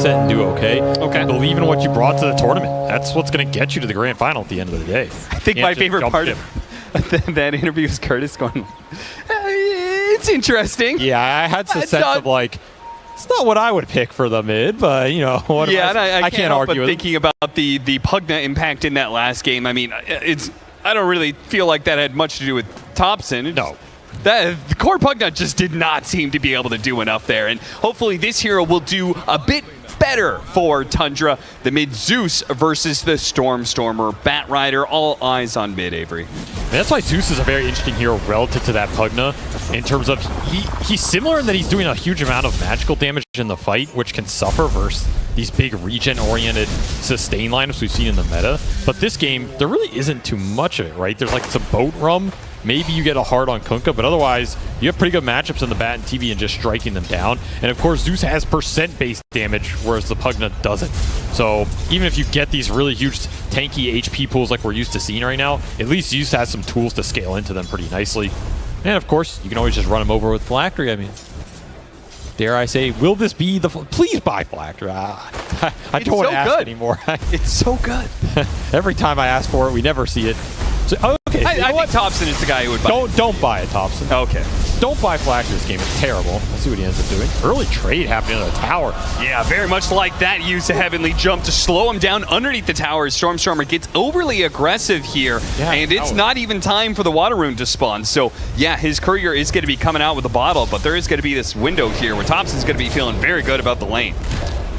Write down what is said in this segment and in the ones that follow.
set and do okay. Okay. Believe in what you brought to the tournament. That's what's going to get you to the grand final at the end of the day. I think my favorite part of that interview is Curtis going, it's interesting. Yeah, I had some sense of like, it's not what I would pick for the mid, but you know, what I can't argue with thinking about the Pugna impact in that last game. I mean, I don't really feel like that had much to do with TOPSON. No. The core Pugna just did not seem to be able to do enough there, and hopefully this hero will do a bit better for Tundra. The mid Zeus versus the Stormer Bat Rider. All eyes on mid, Avery. And that's why Zeus is a very interesting hero relative to that Pugna in terms of he's similar in that he's doing a huge amount of magical damage in the fight, which can suffer versus these big regen-oriented sustain lineups we've seen in the meta. But this game, there really isn't too much of it, right? There's like some boat rum. Maybe you get a hard on Kunkka, but otherwise, you have pretty good matchups in the Bat and TV and just striking them down. And of course, Zeus has percent-based damage, whereas the Pugna doesn't. So even if you get these really huge tanky HP pools like we're used to seeing right now, at least Zeus has some tools to scale into them pretty nicely. And of course, you can always just run them over with Phylactery. I mean, dare I say, will this be the... Please buy Phylactery. I don't want to ask anymore. It's so good. Every time I ask for it, we never see it. So, okay, I think TOPSON is the guy who would buy it. Don't buy it, TOPSON. Okay. Don't buy Phylactery this game. It's terrible. Let's see what he ends up doing. Early trade happening on the tower. Yeah, very much like that. Use a Heavenly Jump to slow him down underneath the tower. Stormer gets overly aggressive here, and it's not even time for the Water Rune to spawn. So, yeah, his courier is going to be coming out with a bottle, but there is going to be this window here where TOPSON's going to be feeling very good about the lane.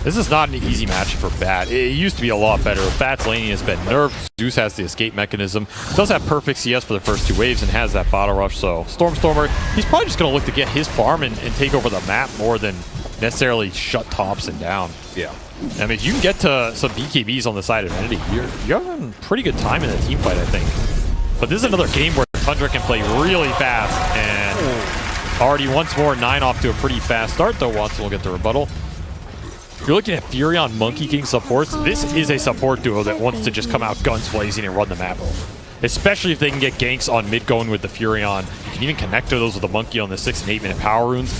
This is not an easy match for Bat. It used to be a lot better. Bat's laning has been nerfed. Zeus has the escape mechanism. Does have perfect CS for the first two waves and has that bottle rush. So Stormer, he's probably just going to look to get his farm and take over the map more than necessarily shut TOPSON down. Yeah. I mean, if you can get to some BKBs on the side of Entity, you're having a pretty good time in the team fight, I think. But this is another game where Tundra can play really fast. And already once more, 9 off to a pretty fast start, though Watson will get the rebuttal. You're looking at Furion Monkey King supports. This is a support duo that wants to just come out guns blazing and run the map. Especially if they can get ganks on mid going with the Furion. You can even connect to those with the Monkey on the 6 and 8 minute power runes.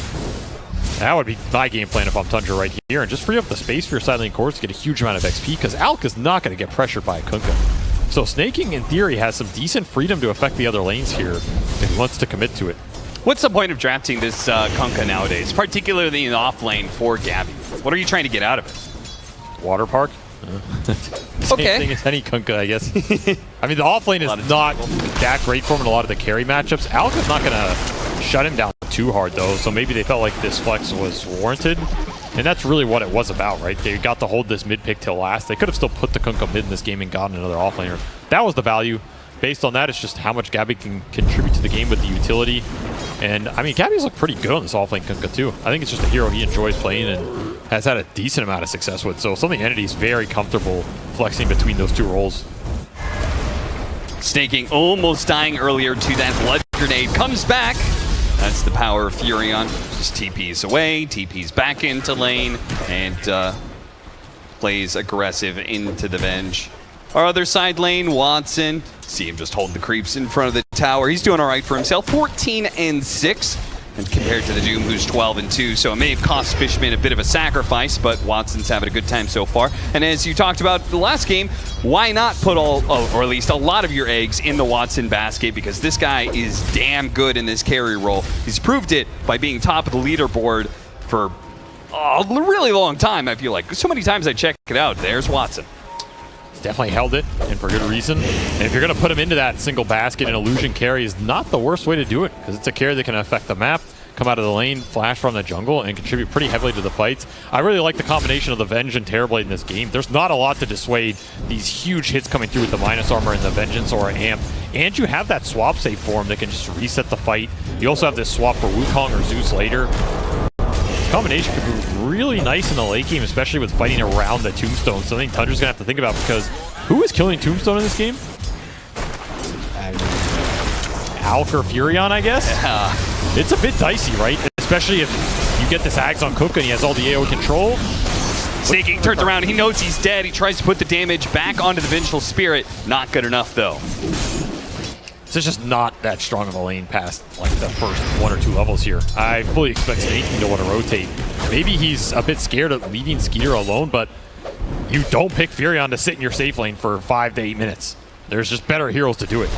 That would be my game plan if I'm Tundra right here. And just free up the space for your side lane cores to get a huge amount of XP because Alk is not going to get pressured by a Kunkka. So Snaking, in theory, has some decent freedom to affect the other lanes here if he wants to commit to it. What's the point of drafting this Kunkka nowadays, particularly in the off lane for Gabby? What are you trying to get out of it? Water Park? Same thing as any Kunkka, I guess. I mean, the off lane is not that great for him in a lot of the carry matchups. Alk is not going to shut him down too hard, though, so maybe they felt like this flex was warranted. And that's really what it was about, right? They got to hold this mid pick till last. They could have still put the Kunkka mid in this game and gotten another off laner. That was the value. Based on that, it's just how much Gabby can contribute to the game with the utility. And, I mean, Gabby's looked pretty good on this offlane Kunkka, too. I think it's just a hero he enjoys playing and has had a decent amount of success with. So something Entity's very comfortable flexing between those two roles. Snaking almost dying earlier to that blood grenade. Comes back. That's the power of Furion. Just TPs away, TPs back into lane, and plays aggressive into the Venge. Our other side lane, Watson. See him just hold the creeps in front of the tower. He's doing all right for himself. 14-6. And compared to the Doom, who's 12-2. So it may have cost Fishman a bit of a sacrifice, but Watson's having a good time so far. And as you talked about the last game, why not put all, or at least a lot of your eggs in the Watson basket? Because this guy is damn good in this carry role. He's proved it by being top of the leaderboard for a really long time, I feel like. So many times I check it out. There's Watson. Definitely held it, and for good reason. And if you're going to put him into that single basket, an illusion carry is not the worst way to do it, because it's a carry that can affect the map, come out of the lane, flash from the jungle, and contribute pretty heavily to the fights. I really like the combination of the Venge and Terrorblade in this game. There's not a lot to dissuade these huge hits coming through with the minus armor and the Vengeance or an Amp. And you have that swap save for him that can just reset the fight. You also have this swap for Wukong or Zeus later. Combination could be really nice in the late game, especially with fighting around the Tombstone. Something Tundra's gonna have to think about, because who is killing Tombstone in this game? Alk or Furion, I guess? Yeah. It's a bit dicey, right? Especially if you get this Ags on Kunkka and he has all the AoE control. Snaking turns around, he knows he's dead. He tries to put the damage back onto the Vengeful Spirit. Not good enough, though. This is just not that strong of a lane past like the first 1 or 2 levels here. I fully expect Snaking to want to rotate. Maybe he's a bit scared of leaving Skeeter alone, but you don't pick Furion to sit in your safe lane for 5 to 8 minutes. There's just better heroes to do it.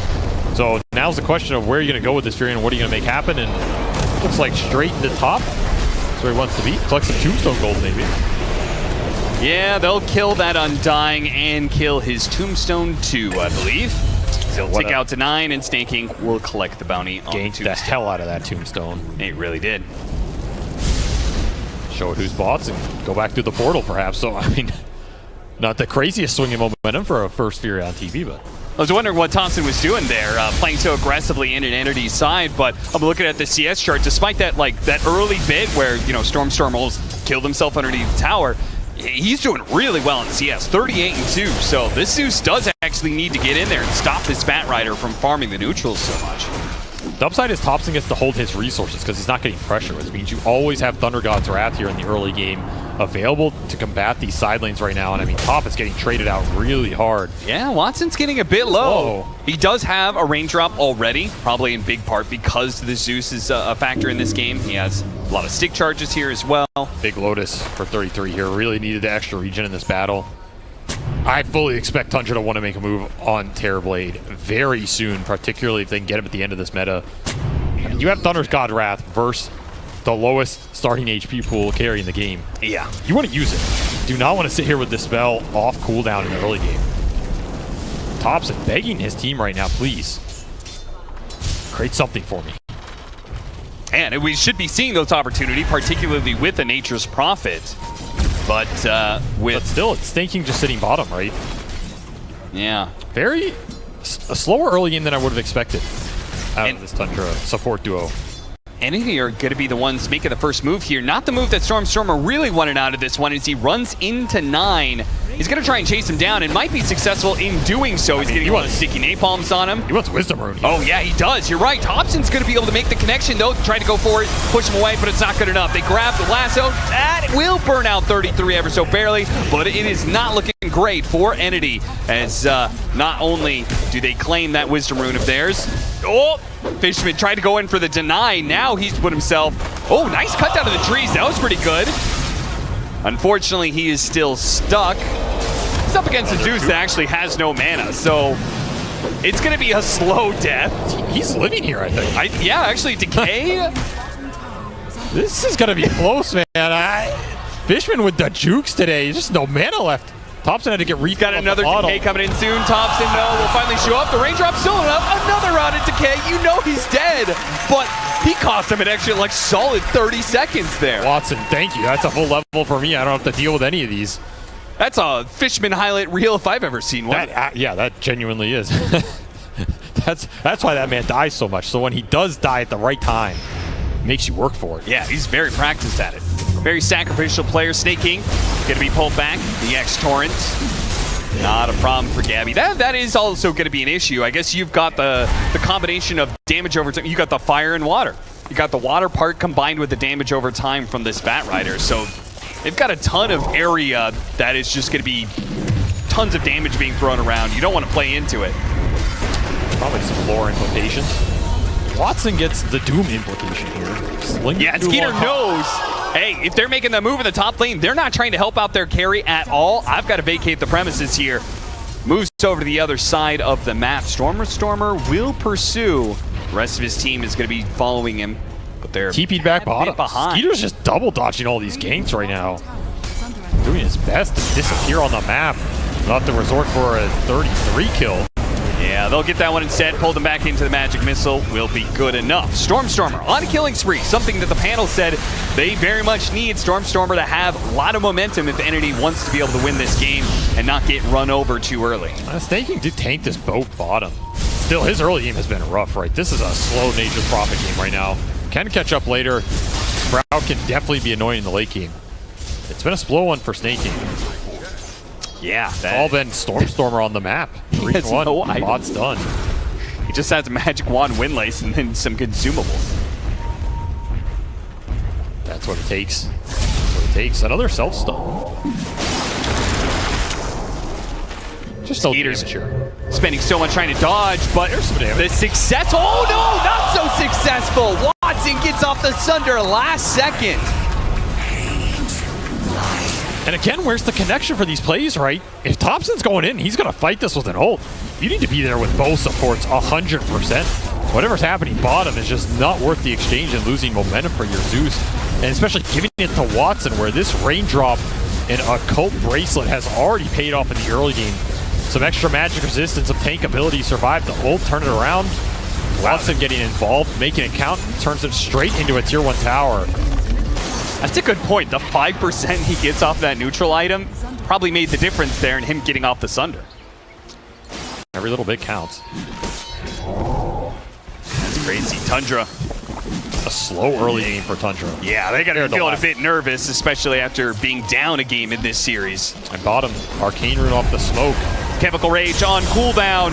So now's the question of where you're going to go with this Furion, what are you going to make happen, and looks like straight into top. That's where he wants to be. Collects some Tombstone gold maybe. Yeah, they'll kill that Undying and kill his Tombstone too, I believe. He'll tick out to 9, and Snaking will collect the bounty on Ganked the hell out of that Tombstone. He really did. Show it who's bots and go back through the portal perhaps. So, I mean, not the craziest swinging momentum for a first Fury on TV, but... I was wondering what TOPSON was doing there, playing so aggressively in an Entity side, but I'm looking at the CS chart, despite that that early bit where, you know, Storm almost killed himself underneath the tower, he's doing really well in CS, 38-2, so this Zeus does actually need to get in there and stop this Bat Rider from farming the neutrals so much. The upside is TOPSON gets to hold his resources because he's not getting pressure, which means you always have Thunder God's Wrath here in the early game available to combat these side lanes right now, and I mean, Top is getting traded out really hard. Yeah, Watson's getting a bit low. He does have a raindrop already, probably in big part because the Zeus is a factor in this game. He has a lot of stick charges here as well. Big Lotus for 33 here, really needed the extra regen in this battle. I fully expect Tundra to want to make a move on Terrorblade very soon, particularly if they can get him at the end of this meta. I mean, you have Thunder's God Wrath versus the lowest starting HP pool carry in the game. Yeah. You want to use it. Do not want to sit here with this spell off cooldown in the early game. TOPSON begging his team right now, please. Create something for me. And we should be seeing those opportunities, particularly with the Nature's Prophet. But still, it's Snaking just sitting bottom, right? Yeah. A slower early game than I would have expected out of this Tundra support duo. Entity are going to be the ones making the first move here. Not the move that Stormer really wanted out of this one as he runs into 9. He's going to try and chase him down and might be successful in doing so. He's getting a lot of sticky napalms on him. He wants Wisdom Rune. Oh, yeah, he does. You're right. TOPSON's going to be able to make the connection, though. Try to go for it, push him away, but it's not good enough. They grab the lasso. That will burn out 33 ever so barely, but it is not looking great for Entity as not only do they claim that Wisdom Rune of theirs. Oh, Fishman tried to go in for the deny. Now he's put himself... Oh, nice cut down to the trees. That was pretty good. Unfortunately, he is still stuck. He's up against a Zeus that actually has no mana, so it's going to be a slow death. He's living here, I think. Yeah, actually, Decay. This is going to be close, man. Fishman with the jukes today. Just no mana left. TOPSON had to get refilled. Got another Decay coming in soon. TOPSON, no, will finally show up. The raindrop's still enough. Another round of Decay. You know he's dead, but he cost him an extra, like, solid 30 seconds there. Watson, thank you. That's a full level for me. I don't have to deal with any of these. That's a Fishman highlight reel if I've ever seen one. Yeah, that genuinely is. That's why that man dies so much. So when he does die at the right time, it makes you work for it. Yeah, he's very practiced at it. Very sacrificial player. Snaking going to be pulled back. The X-Torrent. Not a problem for Gabby. That is also going to be an issue. I guess you've got the combination of damage over time. You got the fire and water. You got the water part combined with the damage over time from this Bat Rider. So they've got a ton of area that is just going to be tons of damage being thrown around. You don't want to play into it. Probably some lore implications. Watson gets the Doom implication here. Yeah, Skeeter knows. Hey, if they're making the move in the top lane, they're not trying to help out their carry at all. I've got to vacate the premises here. Moves over to the other side of the map. Stormer will pursue. The rest of his team is going to be following him. But they're TP'd back bottom. Behind. Skeeter's just double dodging all these ganks right now. Doing his best to disappear on the map. They'll have to resort for a 33 kill. Yeah, they'll get that one instead. Pull them back into the magic missile. Will be good enough. Stormer on a killing spree. Something that the panel said they very much need Stormer to have a lot of momentum if Entity wants to be able to win this game and not get run over too early. Snaking did tank this boat bottom. Still, his early game has been rough, right? This is a slow Nature's Prophet game right now. Can catch up later. Sprout can definitely be annoying in the late game. It's been a slow one for Snaking. Yeah, it's all been Stormer on the map. 3-1, no bot's done. He just has a magic wand windlace and then some consumables. That's what it takes. That's what it takes. Another self-stun. Just no Skeeter's damage here. spending so much trying to dodge, but There's some damage. the success. Oh no, not so successful. Watson gets off the Sunder last second. And again, where's the connection for these plays, right? If TOPSON's going in, he's going to fight this with an ult. You need to be there with both supports 100%. Whatever's happening bottom is just not worth the exchange and losing momentum for your Zeus. And especially giving it to Watson, where this raindrop and occult bracelet has already paid off in the early game. Some extra magic resistance, some tank ability, survived the ult, turn it around. Watson getting involved, making it count, turns it straight into a tier 1 tower. That's a good point. The 5% he gets off that neutral item probably made the difference there in him getting off the Sunder. Every little bit counts. That's crazy. Tundra. A slow early game for Tundra. Yeah, they got to be feeling a bit nervous, especially after being down a game in this series. And bottom, Arcane Rune off the smoke. Chemical Rage on cooldown.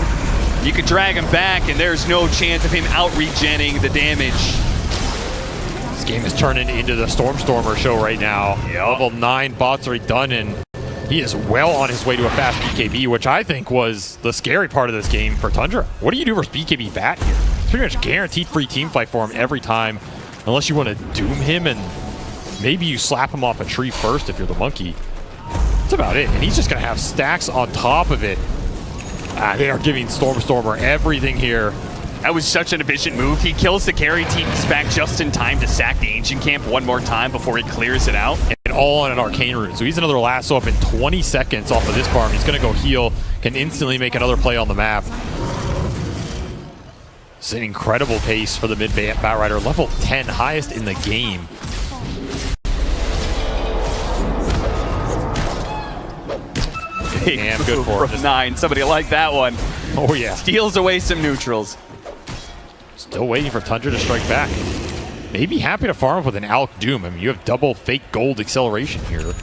You can drag him back, and there's no chance of him out-regenning the damage. This game is turning into the Stormer show right now. Yep. Level 9 bots already done, and he is well on his way to a fast BKB, which I think was the scary part of this game for Tundra. What do you do versus BKB Bat here? It's pretty much guaranteed free team fight for him every time, unless you want to doom him and maybe you slap him off a tree first if you're the monkey. That's about it, and he's just going to have stacks on top of it. They are giving Stormer everything here. That was such an efficient move. He kills the carry team's back just in time to sack the Ancient Camp one more time before he clears it out. And all on an Arcane Rune. So he's another lasso up in 20 seconds off of this farm. He's going to go heal, can instantly make another play on the map. It's an incredible pace for the mid Batrider. Level 10, highest in the game. Damn good for from 9. Somebody like that one. Oh yeah. Steals away some neutrals. Still waiting for Tundra to strike back. Maybe happy to farm up with an Alk Doom. I mean, you have double fake gold acceleration here.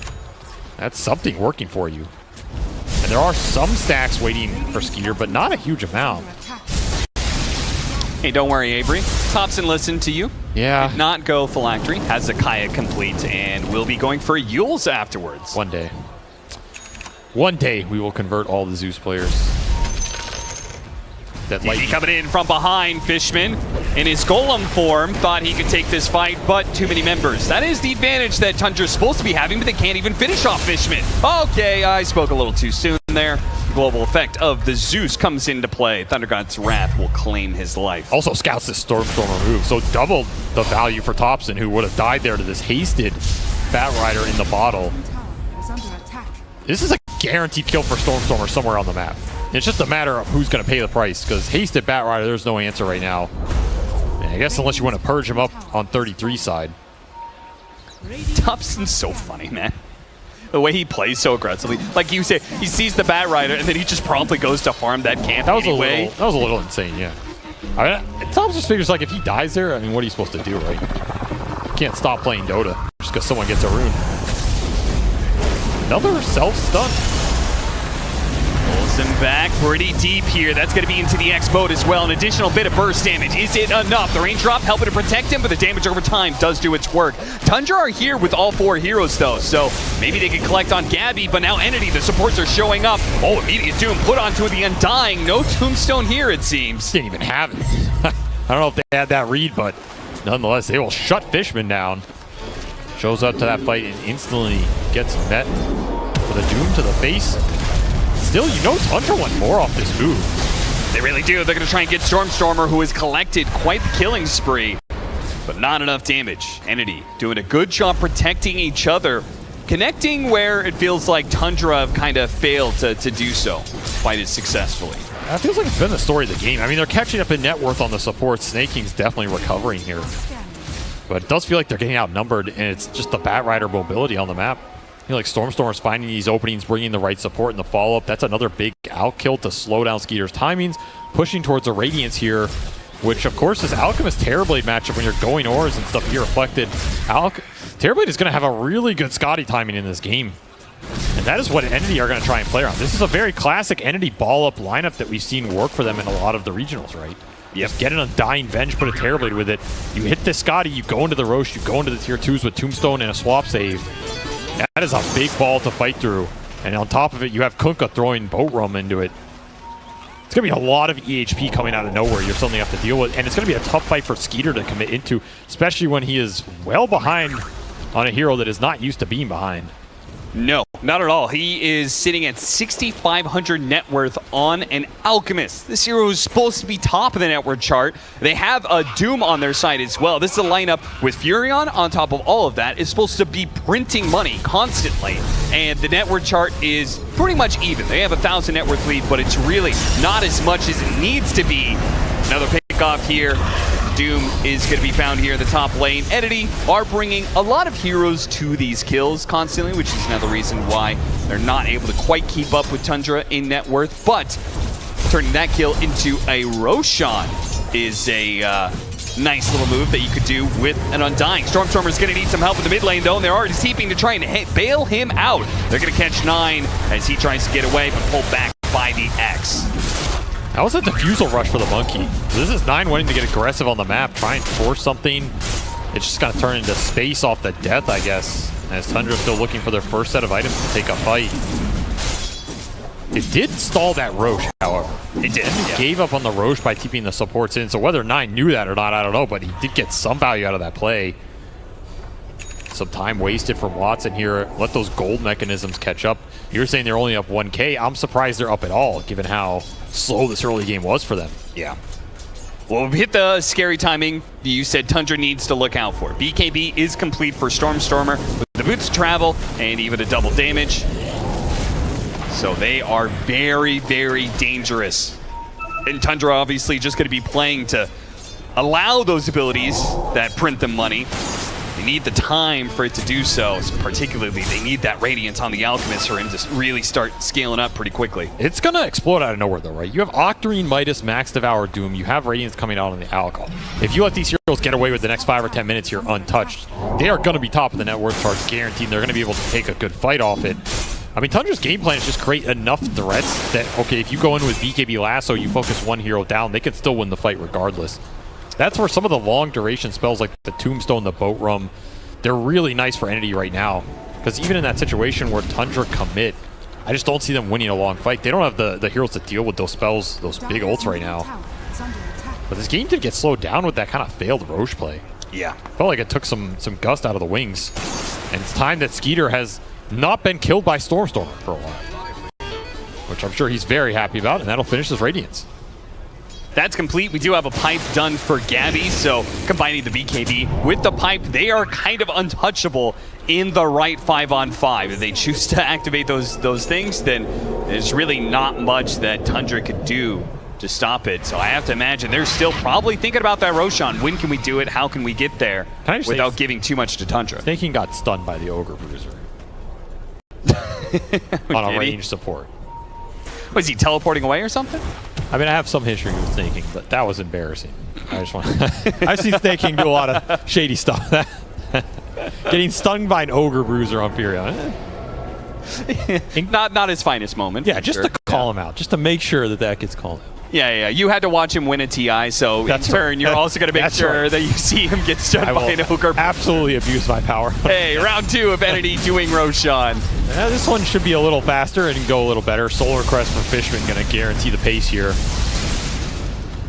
That's something working for you. And there are some stacks waiting for Skeeter, but not a huge amount. Hey, don't worry, Avery. TOPSON listened to you. Yeah. Did not go Phylactery. Has Zakaya complete, and will be going for Yules afterwards. One day. One day we will convert all the Zeus players. That TP coming in from behind. Fishman in his golem form thought he could take this fight, but too many members. That is the advantage that Tundra's supposed to be having, but they can't even finish off Fishman. Okay, I spoke a little too soon there. Global effect of the Zeus comes into play. Thunder God's Wrath will claim his life. also scouts this Stormer move, so double the value for TOPSON, who would have died there to this hasted Batrider in the bottle. This is a guaranteed kill for Stormer somewhere on the map. It's just a matter of who's going to pay the price, because hasted Batrider, there's no answer right now. And I guess unless you want to purge him up on 33 side. TOPSON's so funny, man. The way he plays so aggressively. Like you say, he sees the Batrider, and then he just promptly goes to farm that camp That was anyway. that was a little insane, yeah. I mean, Tom just figures, like, if he dies there, I mean, what are you supposed to do, right? You can't stop playing Dota just because someone gets a rune. Another self-stun. Pulls him back pretty deep here. That's going to be into the X boat as well. An additional bit of burst damage. Is it enough? The raindrop helping to protect him, but the damage over time does do its work. Tundra are here with all 4 heroes, though, so maybe they can collect on Gabby, but now Entity, the supports are showing up. Oh, immediate doom put onto the Undying. No tombstone here, it seems. Didn't even have it. I don't know if they had that read, but nonetheless, they will shut Fishman down. Shows up to that fight and instantly gets met with a doom to the face. Still, you know Tundra want more off this move. They really do. They're going to try and get Stormer, who has collected quite the killing spree, but not enough damage. Entity doing a good job protecting each other, connecting where it feels like Tundra have kind of failed to do so quite as successfully. It feels like it's been the story of the game. I mean, they're catching up in net worth on the support. Snake King's definitely recovering here. But it does feel like they're getting outnumbered, and it's just the Batrider mobility on the map. I feel like Stormer's finding these openings, bringing the right support in the follow-up. That's another big outkill to slow down Skeeter's timings, pushing towards the Radiance here, which, of course, is Alchemist Terrorblade matchup when you're going ores and stuff here reflected. Terrorblade is going to have a really good Scotty timing in this game. And that is what Entity are going to try and play around. This is a very classic Entity ball-up lineup that we've seen work for them in a lot of the regionals, right? Yep. Get an Undying Venge, put a Terrorblade with it. You hit this Scotty, you go into the Roche, you go into the tier 2s with Tombstone and a swap save. That is a big ball to fight through. And on top of it, you have Kunkka throwing Boat Rum into it. It's going to be a lot of EHP coming out of nowhere you're suddenly have to deal with. And it's going to be a tough fight for Skeeter to commit into, especially when he is well behind on a hero that is not used to being behind. No, not at all. He is sitting at 6,500 net worth on an Alchemist. This hero is supposed to be top of the net worth chart. They have a Doom on their side as well. This is a lineup with Furion on top of all of that. Is supposed to be printing money constantly. And the net worth chart is pretty much even. They have 1,000 net worth lead, but it's really not as much as it needs to be. Another pick off here. Doom is going to be found here in the top lane. Entity are bringing a lot of heroes to these kills constantly, which is another reason why they're not able to quite keep up with Tundra in net worth. But turning that kill into a Roshan is a nice little move that you could do with an Undying. Stormstormer's going to need some help in the mid lane, though, and they're already TPing to try and bail him out. They're going to catch 9 as he tries to get away, but pulled back by the X. That was a defusal rush for the Monkey. This is 9 wanting to get aggressive on the map, try and force something. It's just going to turn into space off the death, I guess, as Tundra's still looking for their first set of items to take a fight. It did stall that Roche, however. It did. He gave up on the Roche by keeping the supports in, so whether 9 knew that or not, I don't know, but he did get some value out of that play. Some time wasted from Watson here. Let those gold mechanisms catch up. You're saying they're only up 1K. I'm surprised they're up at all, given how slow this early game was for them. Yeah. Well, we hit the scary timing you said Tundra needs to look out for. BKB is complete for Stormstormer with the boots of travel and even a double damage. So they are very, very dangerous. And Tundra obviously just going to be playing to allow those abilities that print them money. They need the time for it to do so. Particularly, they need that Radiance on the Alchemist for him to really start scaling up pretty quickly. It's going to explode out of nowhere, though, right? You have Octarine, Midas, Max Devour, Doom. You have Radiance coming out on the Alcohol. If you let these heroes get away with the next 5 or 10 minutes here untouched, they are going to be top of the net worth charts, guaranteed. They're going to be able to take a good fight off it. I mean, Tundra's game plan is just create enough threats that, okay, if you go in with BKB Lasso, you focus one hero down, they can still win the fight regardless. That's where some of the long duration spells like the Tombstone, the Boat Rum, they're really nice for Entity right now. Because even in that situation where Tundra commit, I just don't see them winning a long fight. They don't have the heroes to deal with those spells, those big ults right now. But this game did get slowed down with that kind of failed Roche play. Yeah. Felt like it took some gust out of the wings. And it's time that Skeeter has not been killed by Stormstormer for a while. Which I'm sure he's very happy about, and that'll finish his Radiance. That's complete. We do have a pipe done for Gabby, so combining the BKB with the pipe, they are kind of untouchable in the right 5-on-5. If they choose to activate those things, then there's really not much that Tundra could do to stop it. So I have to imagine they're still probably thinking about that Roshan. When can we do it? How can we get there without giving too much to Tundra? Snaking got stunned by the Ogre Bruiser on a range support. Was he teleporting away or something? I mean, I have some history with snaking, but that was embarrassing. I just want I've seen snaking do a lot of shady stuff. Getting stung by an Ogre Bruiser on Furion. not his finest moment. Yeah, just to call him out, just to make sure that gets called out. Yeah. You had to watch him win a TI, so in turn, you're also going to make sure that you see him get stunned by an Ogre. Absolutely abuse my power. Hey, round 2 of Entity doing Roshan. This one should be a little faster and go a little better. Solar Crest for Fishman going to guarantee the pace here.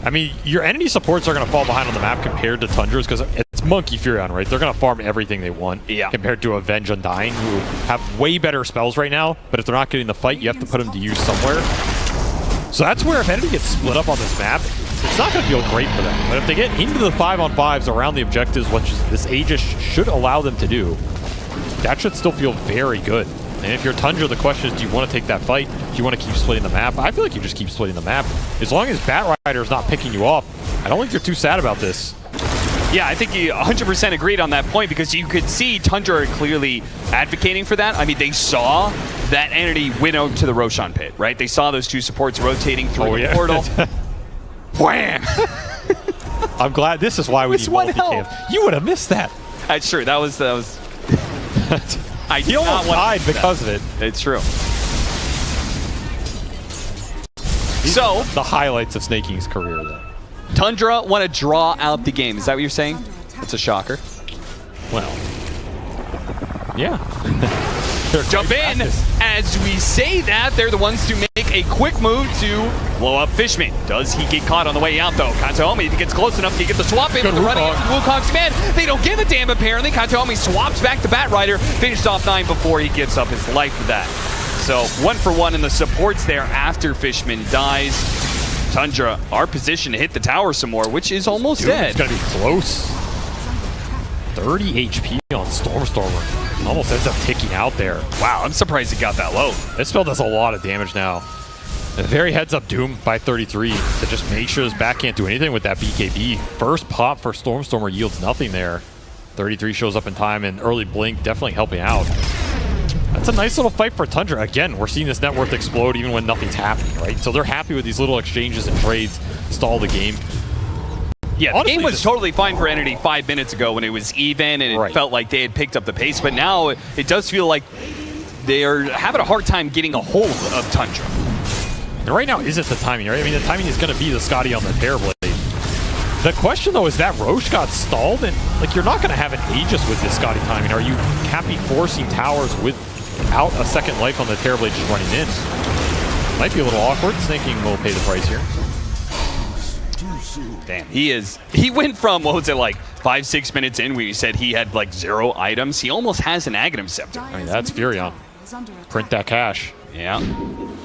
I mean, your Entity supports are going to fall behind on the map compared to Tundra's because it's Monkey Furion, right? They're going to farm everything they want compared to Avenge Undying, who have way better spells right now, but if they're not getting the fight, you have to put them to use somewhere. So that's where if Entity gets split up on this map, it's not going to feel great for them. But if they get into the 5-on-5s around the objectives, which this Aegis should allow them to do, that should still feel very good. And if you're Tundra, the question is, do you want to take that fight? Do you want to keep splitting the map? I feel like you just keep splitting the map. As long as Batrider is not picking you off, I don't think you're too sad about this. Yeah, I think you 100% agreed on that point because you could see Tundra clearly advocating for that. I mean, they saw that Entity went out to the Roshan pit, right? They saw those two supports rotating through the portal. Wham! I'm glad. This is why we need multi-camp. You would have missed that. That's true. That was he almost died because of it. It's true. So the highlights of Snaking's career, though. Tundra want to draw out the game. Is that what you're saying? It's a shocker. Well, yeah. jump in. As we say that, they're the ones to make a quick move to blow up Fishman. Does he get caught on the way out, though? Kataomi, if he gets close enough, he get the swap in. They're running into Wukong's command. They don't give a damn, apparently. Kataomi swaps back to Batrider, finished off 9 before he gives up his life for that. So 1 for 1 in the supports there after Fishman dies. Tundra are positioned to hit the tower some more, which is almost dead. It's going to be close. 30 HP on Stormstormer. Almost ends up ticking out there. Wow, I'm surprised it got that low. This spell does a lot of damage now. A very heads up Doom by 33 to just make sure his back can't do anything with that BKB. First pop for Stormstormer yields nothing there. 33 shows up in time, and early blink definitely helping out. That's a nice little fight for Tundra. Again, we're seeing this net worth explode even when nothing's happening, right? So they're happy with these little exchanges and trades, stall the game. Yeah, honestly, the game was totally fine for Entity 5 minutes ago when it was even and it felt like they had picked up the pace, but now it does feel like they're having a hard time getting a hold of Tundra. And right now isn't the timing, right? I mean, the timing is going to be the Scotty on the Terrorblade. The question, though, is that Roche got stalled, and like you're not going to have an Aegis with this Scotty timing. Are you happy forcing towers without a second life on the Terrorblade just running in? Might be a little awkward. Snaking will pay the price here. Damn, he went from, what was it, like 5-6 minutes in where you said he had like 0 items. He almost has an Aghanim Scepter. I mean, that's Furion. Print that cash. Yeah. And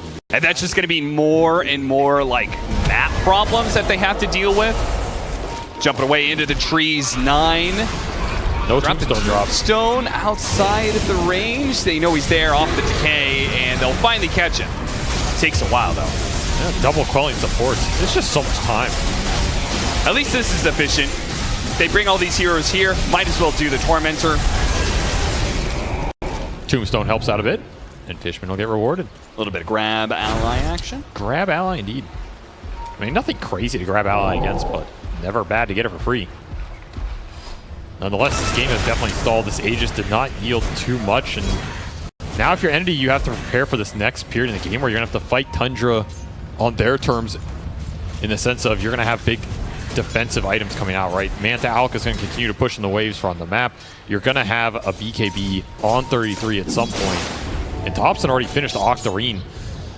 that's just going to be more and more like map problems that they have to deal with. Jumping away into the trees, 9. No tombstone drop. Stone outside of the range. They know he's there off the decay, and they'll finally catch him. Takes a while, though. Yeah, double quelling supports. It's just so much time. At least this is efficient. They bring all these heroes here. Might as well do the Tormentor. Tombstone helps out a bit, and Fishman will get rewarded. A little bit of grab ally action. Grab ally, indeed. I mean, nothing crazy to grab ally against, but never bad to get it for free. Nonetheless, this game has definitely stalled. This Aegis did not yield too much, and now if you're Entity, you have to prepare for this next period in the game where you're going to have to fight Tundra on their terms, in the sense of you're going to have big defensive items coming out, right? Manta Alk is going to continue to push in the waves from the map. You're going to have a BKB on 33 at some point. And TOPSON already finished Octarine.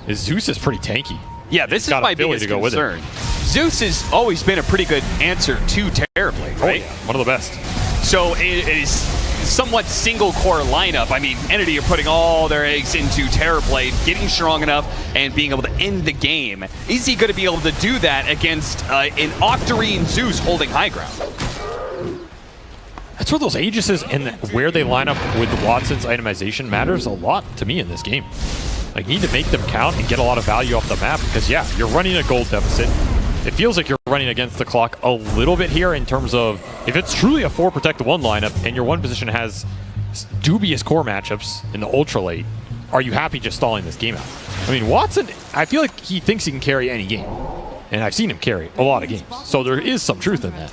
His Zeus is pretty tanky. Yeah, this is my biggest concern. Zeus has always been a pretty good answer to Terrorblade, right? Oh, yeah. One of the best. So it is somewhat single core lineup. I mean, Entity are putting all their eggs into Terrorblade, getting strong enough and being able to end the game. Is he going to be able to do that against an Octarine Zeus holding high ground? That's where those Aegises and where they line up with Watson's itemization matters a lot to me in this game. Like, you need to make them count and get a lot of value off the map because, yeah, you're running a gold deficit. It feels like you're running against the clock a little bit here in terms of if it's truly a 4 protect 1 lineup and your one position has dubious core matchups in the ultra late, are you happy just stalling this game out? I mean, Watson, I feel like he thinks he can carry any game. And I've seen him carry a lot of games. So there is some truth in that.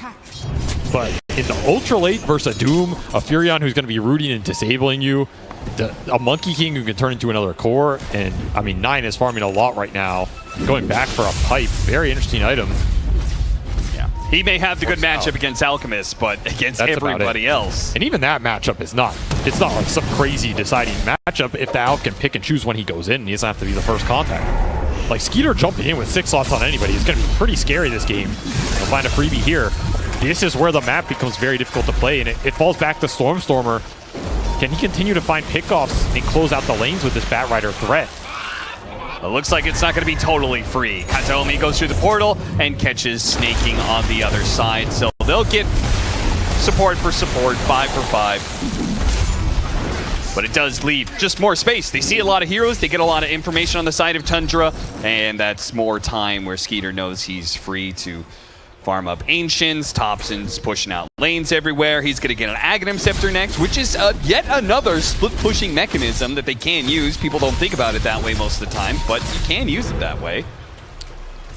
But in the ultra late versus a Doom, a Furion who's going to be rooting and disabling you, a Monkey King who can turn into another core, and I mean 9 is farming a lot right now. Going back for a pipe, very interesting item. Yeah, he may have the good matchup against Alchemist, but against everybody else. And even that matchup is not, it's not like some crazy deciding matchup if the Alch can pick and choose when he goes in and he doesn't have to be the first contact. Like Skeeter jumping in with 6 slots on anybody is going to be pretty scary this game. He'll find a freebie here. This is where the map becomes very difficult to play, and it falls back to Stormstormer. Can he continue to find pickoffs and close out the lanes with this Batrider threat? It looks like it's not going to be totally free. Kataomi goes through the portal and catches Snaking on the other side. So they'll get support for support, 5 for 5. But it does leave just more space. They see a lot of heroes. They get a lot of information on the side of Tundra. And that's more time where Skeeter knows he's free to farm up Ancients. TOPSON's pushing out lanes everywhere. He's going to get an Aghanim Scepter next, which is yet another split-pushing mechanism that they can use. People don't think about it that way most of the time, but you can use it that way.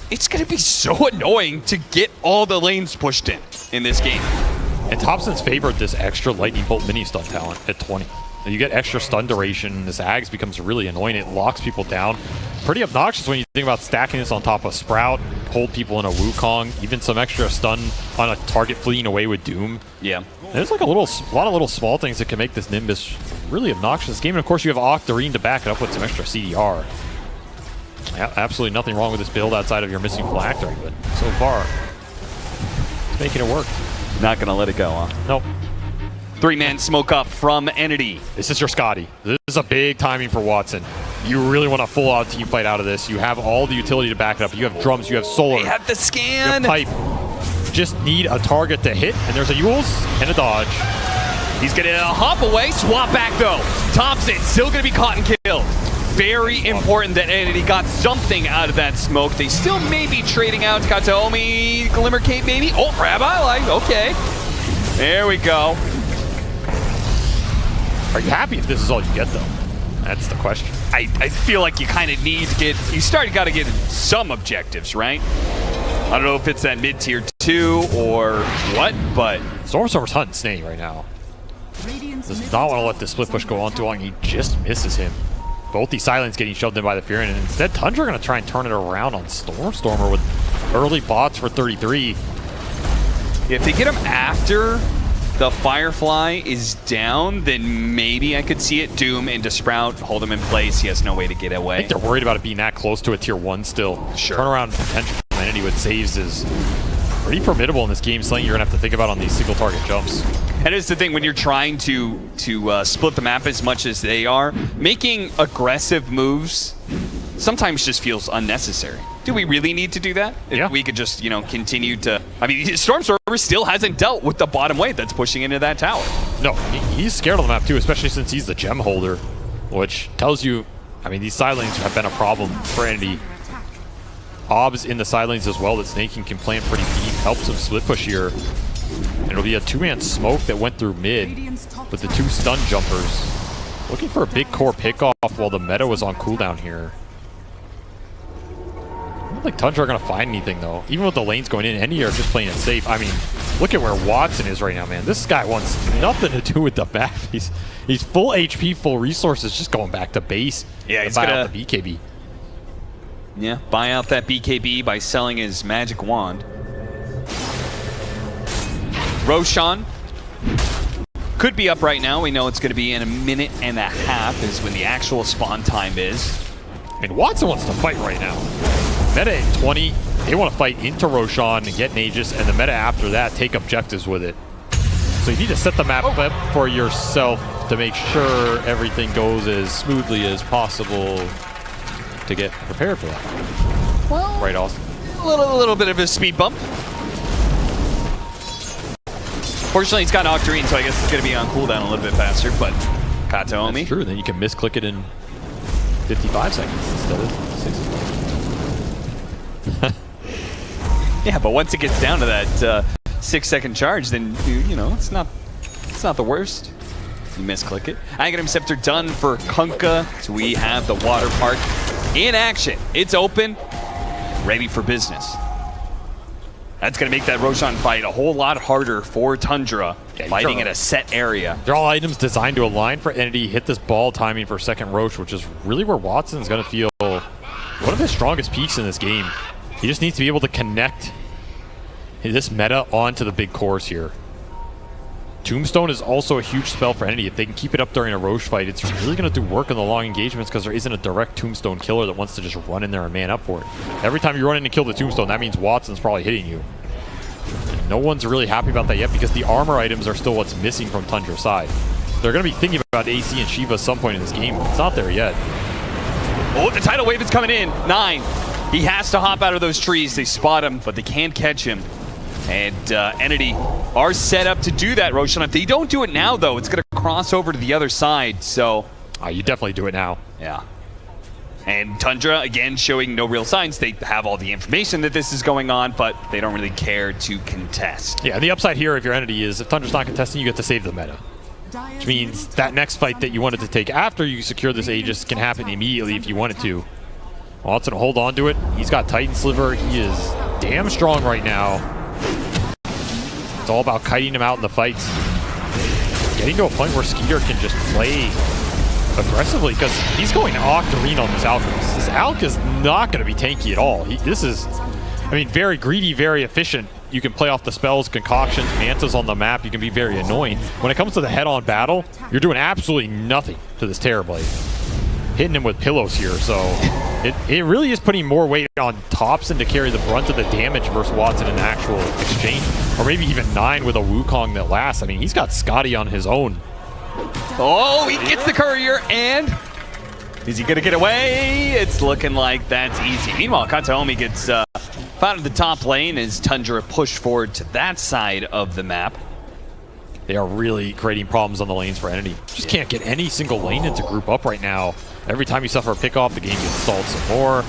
It's going to be so annoying to get all the lanes pushed in this game. And TOPSON's favored this extra Lightning Bolt mini stun talent at 20. You get extra stun duration. This Ags becomes really annoying. It locks people down. Pretty obnoxious when you think about stacking this on top of Sprout, hold people in a Wukong, even some extra stun on a target fleeing away with Doom. Yeah. There's like a lot of little small things that can make this Nimbus really obnoxious this game. And of course you have Octarine to back it up with some extra CDR. Absolutely nothing wrong with this build outside of your missing Phylactery, but so far, it's making it work. Not gonna let it go, huh? Nope. 3-man smoke up from Entity. This is your Scotty. This is a big timing for Watson. You really want a full-out team fight out of this. You have all the utility to back it up. You have drums, you have solar. They have the scan. You have pipe. Just need a target to hit, and there's a Yules and a dodge. He's gonna hop away, swap back though. TOPSON still gonna be caught and killed. Very important that Entity got something out of that smoke. They still may be trading out Kataomi, Glimmer Cape maybe. Oh, Rabbi, like, okay. There we go. Are you happy if this is all you get, though? That's the question. I feel like you kind of need to get, got to get some objectives, right? I don't know if it's that mid-tier 2 or what, but... Stormstormer's hunting Snake right now. Does not want to let the split push go on too long. He just misses him. Both these Silence getting shoved in by the Fury, and instead Tundra going to try and turn it around on Stormstormer with early bots for 33. If they get him after the Firefly is down, then maybe I could see it. Doom into Sprout, hold him in place. He has no way to get away. I think they're worried about it being that close to a tier 1 still. Sure. Turnaround potential from Entity with saves is pretty formidable in this game. Something you're going to have to think about on these single target jumps. And it's the thing when you're trying to split the map as much as they are, making aggressive moves sometimes just feels unnecessary. Do we really need to do that? Yeah. If we could just, continue to... I mean, Stormstormer still hasn't dealt with the bottom weight that's pushing into that tower. No, he's scared of the map too, especially since he's the gem holder, which tells you, I mean, these side lanes have been a problem for Entity. Obs in the side lanes as well that Snaking can plant pretty deep, helps him split push here. And it'll be a 2-man smoke that went through mid with the 2 stun jumpers. Looking for a big core pickoff while the meta was on cooldown here. I don't think Tundra are going to find anything, though. Even with the lanes going in, Entity are just playing it safe. I mean, look at where Watson is right now, man. This guy wants nothing to do with the map. He's full HP, full resources, just going back to base. Yeah, he's buy gonna out the BKB. Yeah, buy out that BKB by selling his magic wand. Roshan could be up right now. We know it's going to be in a minute and a half is when the actual spawn time is. And Watson wants to fight right now. Meta at 20, they want to fight into Roshan and get an Aegis, and the meta after that take objectives with it. So you need to set the map up for yourself to make sure everything goes as smoothly as possible to get prepared for that. Well, right, Austin? A little bit of a speed bump. Fortunately, he's got Octarine, so I guess it's going to be on cooldown a little bit faster, but Kataomi. That's true, then you can misclick it in 55 seconds instead of 60. Yeah, but once it gets down to that 6-second charge, then it's not the worst. You misclick it. Aghanim Scepter done for Kunkka. So we have the water park in action. It's open, ready for business. That's going to make that Roshan fight a whole lot harder for Tundra, fighting in a set area. They're all items designed to align for Entity, hit this ball timing for second Roche, which is really where Watson's going to feel one of his strongest peaks in this game. He just needs to be able to connect this meta onto the big cores here. Tombstone is also a huge spell for Entity. If they can keep it up during a Roche fight, it's really going to do work in the long engagements because there isn't a direct Tombstone killer that wants to just run in there and man up for it. Every time you run in and kill the Tombstone, that means Watson's probably hitting you. And no one's really happy about that yet because the armor items are still what's missing from Tundra's side. They're going to be thinking about AC and Shiva at some point in this game. It's not there yet. Oh, the tidal wave is coming in. 9. He has to hop out of those trees. They spot him, but they can't catch him. And Entity are set up to do that, Roshan. If they don't do it now, though, it's going to cross over to the other side, so... You definitely do it now. Yeah. And Tundra, again, showing no real signs. They have all the information that this is going on, but they don't really care to contest. Yeah, and the upside here, if your Entity is, if Tundra's not contesting, you get to save the meta. Which means that next fight that you wanted to take after you secure this Aegis can happen immediately if you wanted to. Watson will hold on to it. He's got Titan Sliver. He is damn strong right now. It's all about kiting him out in the fights. getting to a point where Skeeter can just play aggressively, because he's going Octarine on this Alchemist. This Alch is not going to be tanky at all. This is, I mean, very greedy, very efficient. You can play off the spells, concoctions, mantas on the map. You can be very annoying. When it comes to the head-on battle, you're doing absolutely nothing to this Terrorblade. Hitting him with pillows here, so it really is putting more weight on TOPSON to carry the brunt of the damage versus Watson in an actual exchange. Or maybe even 9 with a Wukong that lasts. I mean, he's got Scotty on his own. Oh, he gets the courier, and is he going to get away? It's looking like that's easy. Meanwhile, Kataomi gets found in the top lane as Tundra pushed forward to that side of the map. They are really creating problems on the lanes for Entity. Just can't get any single lane into group up right now. Every time you suffer a pickoff, the game gets stalled some more.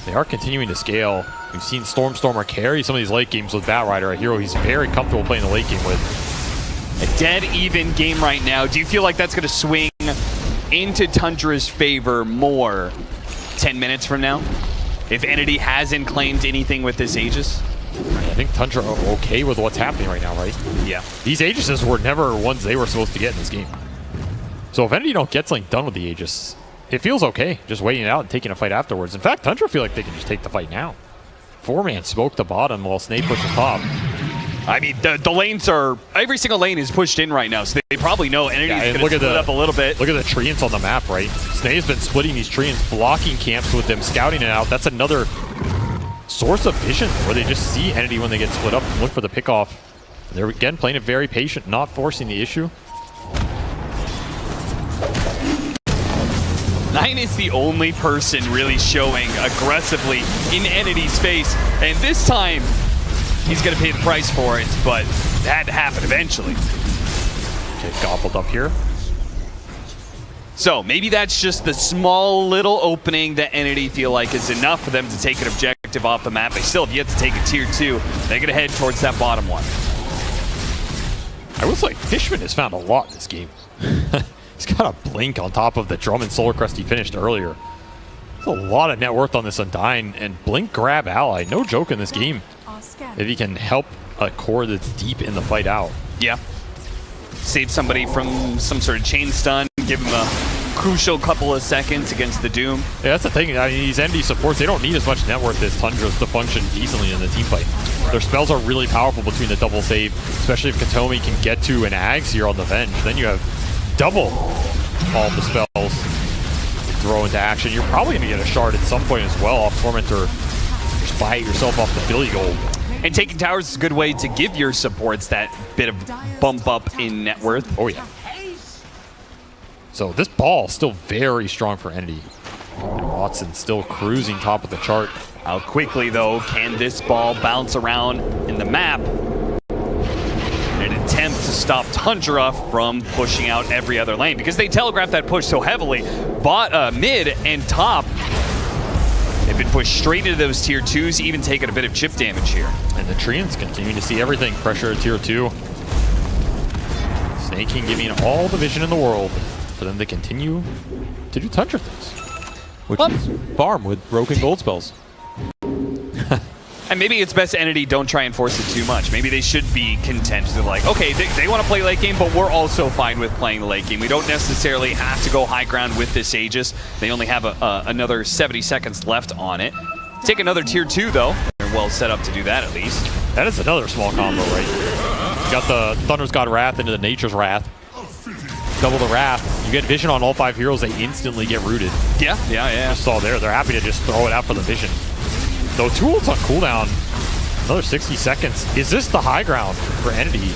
They are continuing to scale. We've seen Stormstormer carry some of these late games with Batrider, a hero he's very comfortable playing the late game with. A dead even game right now. Do you feel like that's going to swing into Tundra's favor more 10 minutes from now? If Entity hasn't claimed anything with this Aegis? I think Tundra are okay with what's happening right now, right? Yeah. These Aegises were never ones they were supposed to get in this game. So if Entity don't get something done with the Aegis, it feels okay just waiting it out and taking a fight afterwards. In fact, Tundra feel like they can just take the fight now. 4-man smoke the bottom while Snake pushes top. I mean, the lanes are... Every single lane is pushed in right now, so they probably know Entity's going to split up a little bit. Look at the treants on the map, right? Snake's been splitting these treants, blocking camps with them, scouting it out. That's another source of vision where they just see Entity when they get split up and look for the pickoff. They're, again, playing it very patient, not forcing the issue. 9 is the only person really showing aggressively in Entity's face, and this time he's going to pay the price for it, but it had to happen eventually. Get gobbled up here. So maybe that's just the small little opening that Entity feel like is enough for them to take an objective off the map. They still have yet to take a tier 2. They're going to head towards that bottom one. I will say Fishman has found a lot this game. He's got a blink on top of the drum and Solar Crest he finished earlier. There's a lot of net worth on this Undying, and blink grab ally. No joke in this game. If he can help a core that's deep in the fight out. Yeah. Save somebody from some sort of chain stun, give him a crucial couple of seconds against the Doom. Yeah, that's the thing. I mean, these ND supports, they don't need as much net worth as Tundra's to function decently in the team fight. Their spells are really powerful between the double save, especially if Kataomi can get to an Ags here on the Venge. Then you have double all the spells throw into action. You're probably going to get a shard at some point as well off Tormentor. Just buy it yourself off the Philly gold. And taking towers is a good way to give your supports that bit of bump up in net worth. Oh, yeah. So this ball still very strong for Entity. And Watson still cruising top of the chart. How quickly, though, can this ball bounce around in the map in an attempt to stop Tundra from pushing out every other lane? Because they telegraphed that push so heavily. Mid and top, they've been pushed straight into those tier 2s, even taking a bit of chip damage here. And the Treants continue to see everything. Pressure at tier 2. Snake King giving all the vision in the world for them to continue to do Tundra things. Which is farm with broken gold spells. And maybe it's best Entity don't try and force it too much. Maybe they should be content to like, okay, they want to play late game, but we're also fine with playing the late game. We don't necessarily have to go high ground with this Aegis. They only have another 70 seconds left on it. Take another tier 2 though. They're well set up to do that at least. That is another small combo, right? You got the Thunder's God Wrath into the Nature's Wrath. Double the Wrath. You get vision on all 5 heroes, they instantly get rooted. Yeah. Just saw there, they're happy to just throw it out for the vision. Though 2 ults on cooldown, another 60 seconds. Is this the high ground for Entity?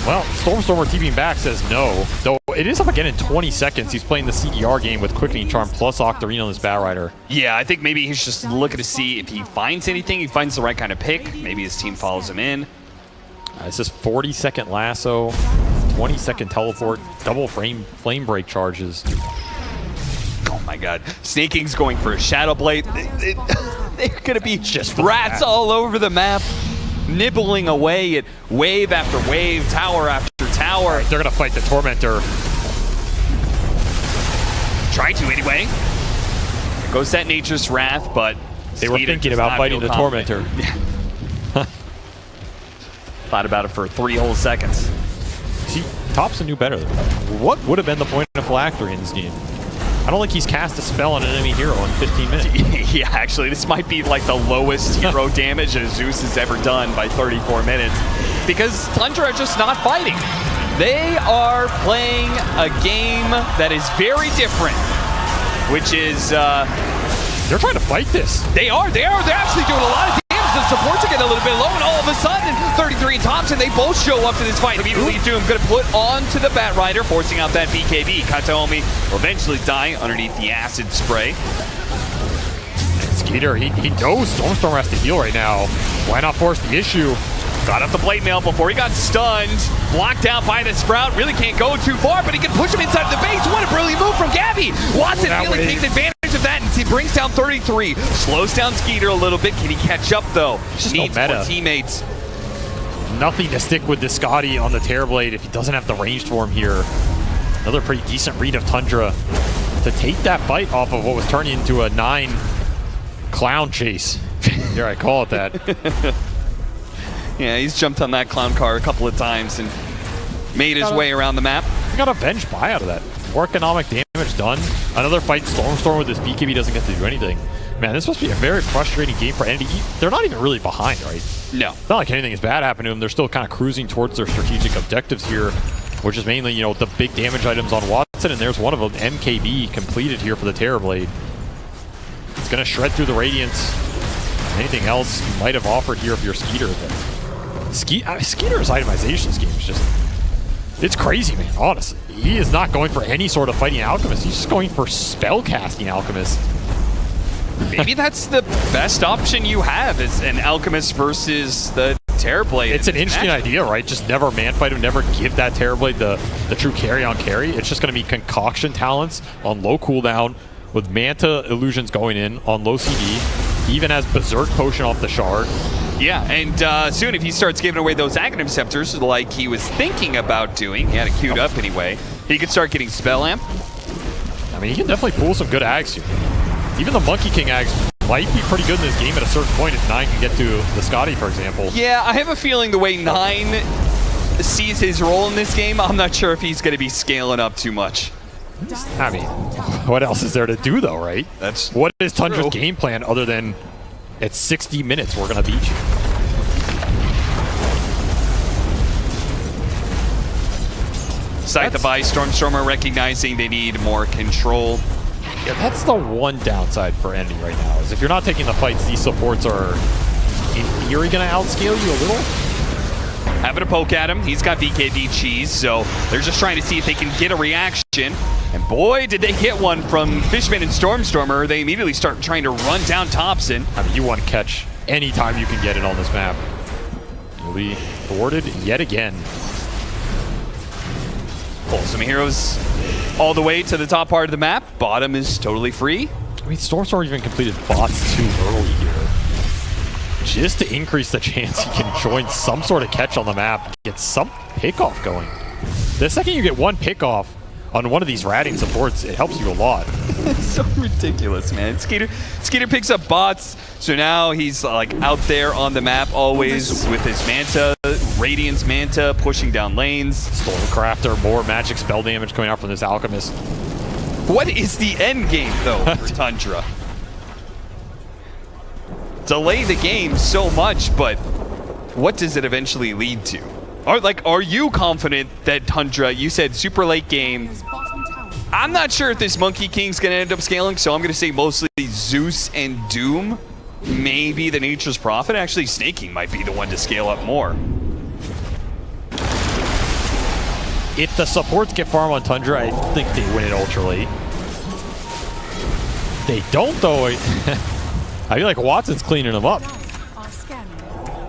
Well, Stormstormer TPing back says no. Though it is up again in 20 seconds. He's playing the CDR game with Quickening Charm plus Octarine on this Batrider. Yeah, I think maybe he's just looking to see if he finds anything. He finds the right kind of pick. Maybe his team follows him in. This is 40-second lasso, 20-second teleport, double flame break charges. Oh my god. Snake King's going for a Shadow Blade. They're going to be just rats all over the map, nibbling away at wave after wave, tower after tower. Right, they're going to fight the Tormentor. Try to anyway. There goes that Nature's Wrath, but they were thinking about fighting the Tormentor. Thought about it for 3 whole seconds. See, TOPSON knew better. What would have been the point of Phylactery in this game? I don't think he's cast a spell on an enemy hero in 15 minutes. Yeah, actually, this might be like the lowest hero damage a Zeus has ever done by 34 minutes. Because Tundra are just not fighting. They are playing a game that is very different, which is... They're trying to fight this. They are. They're actually doing a lot of damage. The supports are getting a little bit low, and all of a sudden, 33 and TOPSON, they both show up to this fight. Immediately, Doom going to put onto the Bat Rider, forcing out that BKB. Kataomi will eventually die underneath the acid spray. And Skeeter, he knows Stormstormer has to heal right now. Why not force the issue? Got up the plate mail before he got stunned. Blocked out by the Sprout. Really can't go too far, but he can push him inside of the base. What a brilliant move from Gabby. Watson really takes advantage of that, and he brings down 33. Slows down Skeeter a little bit. Can he catch up, though? Just needs no meta. more teammates. Nothing to stick with this Scotty on the Terrorblade if he doesn't have the range for him here. Another pretty decent read of Tundra to take that fight off of what was turning into a 9 clown chase. Here I call it that. Yeah, he's jumped on that clown car a couple of times and made his way around the map. We got a bench buy out of that. More economic damage done. Another fight, Stormstorm with this BKB doesn't get to do anything. Man, this must be a very frustrating game for Entity. They're not even really behind, right? No. It's not like anything is bad happening to them. They're still kind of cruising towards their strategic objectives here, which is mainly, you know, the big damage items on Watson, and there's one of them, MKB, completed here for the Terrorblade. It's going to shred through the Radiance. Anything else you might have offered here if you're Skeeter. Skeeter's itemization this game is just... It's crazy, man, honestly. He is not going for any sort of fighting Alchemist. He's just going for spellcasting Alchemist. Maybe that's the best option you have, is an Alchemist versus the Terrorblade. It's an interesting idea, right? Just never man-fight him, never give that Terrorblade the true carry-on-carry. It's just going to be concoction talents on low cooldown with Manta illusions going in on low CD. He even has Berserk Potion off the Shard. Yeah, and soon if he starts giving away those Aghanim Scepters like he was thinking about doing, he had it queued up anyway, he could start getting Spell Amp. I mean, he can definitely pull some good Ags here. Even the Monkey King Ags might be pretty good in this game at a certain point if 9 can get to the Scotty, for example. Yeah, I have a feeling the way 9 sees his role in this game, I'm not sure if he's going to be scaling up too much. I mean, what else is there to do, though, right? What is Tundra's game plan other than at 60 minutes we're going to beat you? Sight the buy, Stormstormer recognizing they need more control. Yeah, that's the one downside for Envy right now, is if you're not taking the fights, these supports are, in theory, going to outscale you a little. Having a poke at him. He's got BKB cheese, so they're just trying to see if they can get a reaction. And boy, did they hit one from Fishman and Stormstormer. They immediately start trying to run down TOPSON. I mean, you want to catch anytime you can get it on this map. You'll be thwarted yet again. Pull some heroes all the way to the top part of the map. Bottom is totally free. I mean, Stormstorm even completed bots too early here, just to increase the chance he can join some sort of catch on the map, get some pickoff going. The second you get one pickoff on one of these ratting supports, it helps you a lot. It's so ridiculous, man. Skeeter picks up bots, so now he's like out there on the map always with his Manta, Radiance Manta, pushing down lanes. Stormcrafter, more magic spell damage coming out from this Alchemist. What is the end game, though, for Tundra? Delay the game so much, but what does it eventually lead to? Are you confident that Tundra, you said super late game, I'm not sure if this Monkey King's going to end up scaling, so I'm going to say mostly Zeus and Doom. Maybe the Nature's Prophet. Actually, Snake King might be the one to scale up more. If the supports get farm on Tundra, I think they win it ultra late. They don't, though. I feel like Watson's cleaning them up.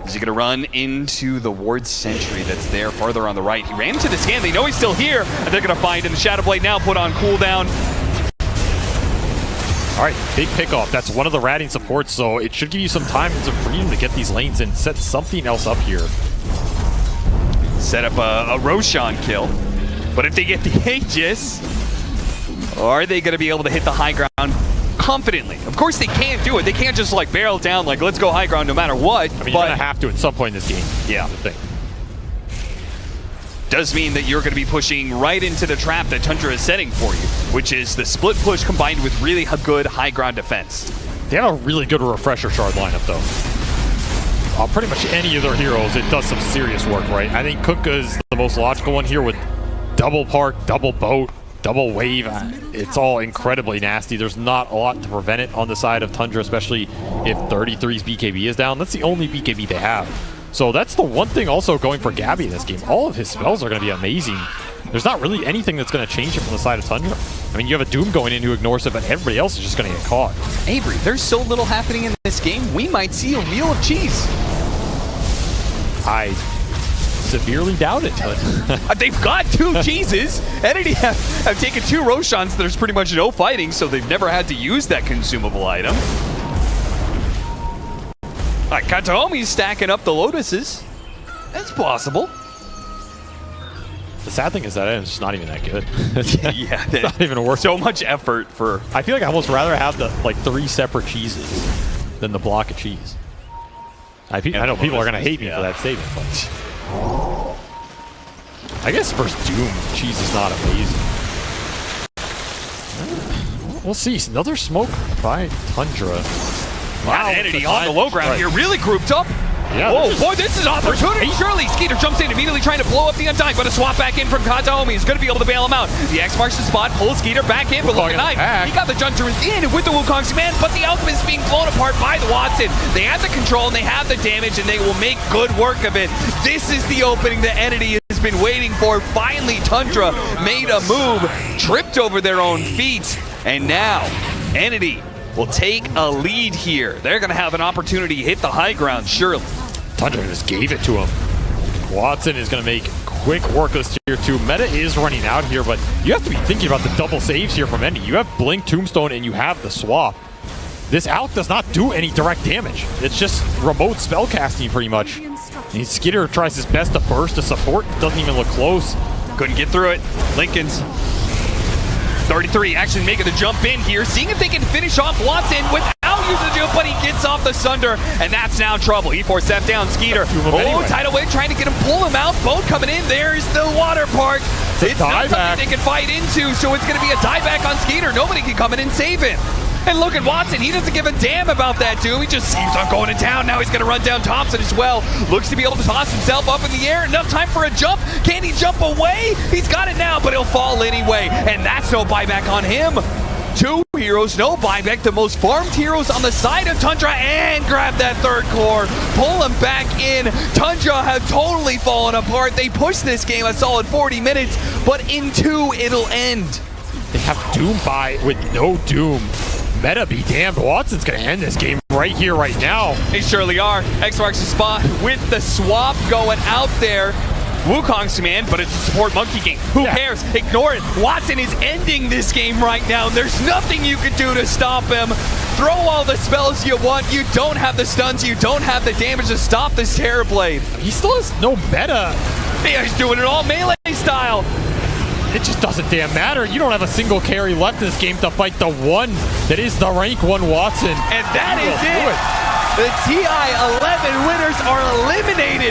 Is he going to run into the Ward Sentry that's there farther on the right? He ran into the scan. They know he's still here, and they're going to find him. The Shadow Blade now put on cooldown. All right, big pickoff. That's one of the ratting supports, so it should give you some time and some freedom to get these lanes and set something else up here. Set up a Roshan kill. But if they get the Aegis, are they going to be able to hit the high ground confidently? Of course they can't do it. They can't just like barrel down like, let's go high ground no matter what. I mean, you're going to have to at some point in this game. Yeah. That's the thing. does mean that you're going to be pushing right into the trap that Tundra is setting for you, which is the split push combined with really good high ground defense. They have a really good refresher shard lineup, though. Pretty much any of their heroes, it does some serious work, right? I think Kunkka is the most logical one here with double park, double boat, double wave. It's all incredibly nasty. There's not a lot to prevent it on the side of Tundra, especially if 33's BKB is down. That's the only BKB they have. So that's the one thing also going for Gabby in this game. All of his spells are going to be amazing. There's not really anything that's going to change him from the side of Tundra. I mean, you have a Doom going in who ignores it, but everybody else is just going to get caught. Avery, there's so little happening in this game, we might see a wheel of cheese. I severely doubt it. They've got 2 cheeses. Entity have taken 2 Roshans. There's pretty much no fighting, so they've never had to use that consumable item. Kataomi's stacking up the Lotuses. That's possible. The sad thing is that it's just not even that good. Yeah, it's not even worth so much effort for. I feel like I almost rather have the 3 separate cheeses than the block of cheese. I know people are gonna hate me for that statement, but I guess first Doom cheese is not amazing. We'll see. Another smoke by Tundra. Wow, Entity on the low ground here, really grouped up. Yeah, oh boy, this is an opportunity. Surely, Skeeter jumps in, immediately trying to blow up the Undying, but a swap back in from Kataomi is going to be able to bail him out. The X marks the spot, pulls Skeeter back in, but look at Knife. He got the Junter in with the Wukong's command, but the Alchemist being blown apart by the Watson. They have the control, and they have the damage, and they will make good work of it. This is the opening that Entity has been waiting for. Finally, Tundra made a move, tripped over their own feet, and now Entity will take a lead here. They're going to have an opportunity to hit the high ground, surely. Tundra just gave it to him. Watson is going to make quick work of this tier 2. Meta is running out here, but you have to be thinking about the double saves here from Endy. You have Blink, Tombstone, and you have the swap. This Alk does not do any direct damage. It's just remote spell casting pretty much. And Skitter tries his best to burst to support. Doesn't even look close. Couldn't get through it. Lincoln's 33 actually making the jump in here, seeing if they can finish off Watson without using the jump, but he gets off the Sunder, and that's now trouble. He forced that down Skeeter. Oh, Tidal Wave trying to get him, pull him out. Boat coming in. There's the water park. It's not something they can fight into, so it's going to be a dieback on Skeeter. Nobody can come in and save him. And look at Watson. He doesn't give a damn about that, Doom. He just seems on going to town. Now he's going to run down TOPSON as well. Looks to be able to toss himself up in the air. Enough time for a jump. Can he jump away? He's got it now, but he'll fall anyway. And that's no buyback on him. 2 heroes, no buyback. The most farmed heroes on the side of Tundra, and grab that 3rd core. Pull him back in. Tundra have totally fallen apart. They pushed this game a solid 40 minutes, but in 2, it'll end. They have Doom by with no Doom. Meta be damned. Watson's going to end this game right here, right now. They surely are. X marks the spot with the swap going out there. Wukong's command, but it's a support monkey game. Who cares? Ignore it. Watson is ending this game right now. There's nothing you can do to stop him. Throw all the spells you want. You don't have the stuns. You don't have the damage to stop this Terrorblade. He still has no meta. Yeah, he's doing it all melee style. It just doesn't damn matter. You don't have a single carry left in this game to fight the one that is the rank 1 Watson. And that is it. The TI 11 winners are eliminated.